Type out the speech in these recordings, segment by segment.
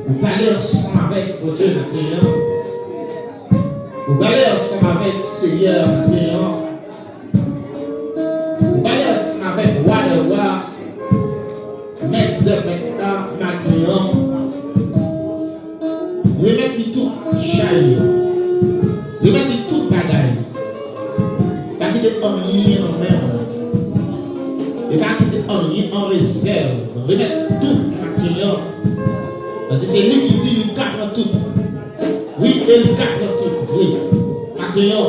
Vous allez ensemble avec votre Dieu maintenant. Vous allez ensemble avec Seigneur maintenant. Vous allez ensemble avec Roi de Roi, Maître de Maître maintenant. Remettez tout chaîne. Remettez tout bagaille. Pas quitter rien en même. Et pas quitter rien en réserve. Remettez tout maintenant. Parce que c'est lui qui dit il capte tout. Oui, il capte tout. Oui. Maintenant,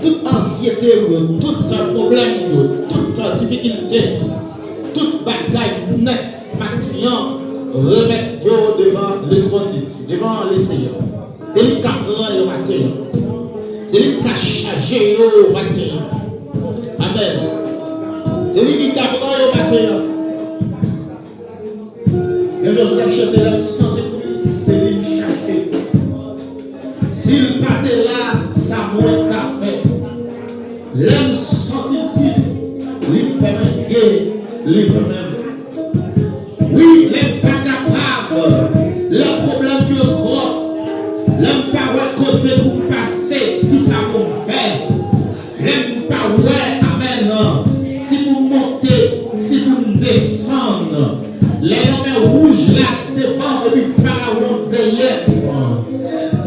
toute anxiété, tout problème, toute difficulté, toute bagaille net, maintenant, remettez devant le trône de Dieu, devant le Seigneur. C'est lui qui a pris le matin. C'est lui qui a chargé le matin. Amen. C'est lui qui a pris le matin. Et Joseph chantait la santé prise, c'est lui qui a fait. S'il partait là, ça moins qu'a fait. L'homme santé prise, lui fait un guet, lui même. Oui, l'homme pas capable. Le problème plus gros. L'homme pas ouais côté pour passer, puis ça mon faire. L'homme pas ouais, amen. Si vous montez, si vous descendez. Les hommes rouges là devant le pharaon derrière.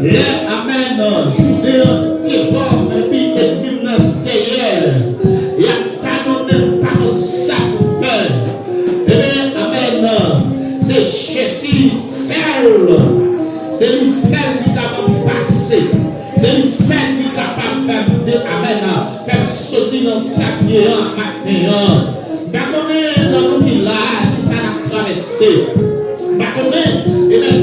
Les amen, Judéen devant le puis ennemi derrière. Il y a canonné par sa peur. Et bien, amen, c'est Jésus seul. C'est lui seul qui est capable de passer. C'est lui seul qui est capable de faire sortir dans sa pierre matin. Dans nous qui là, qui ça a traversé. Et bien,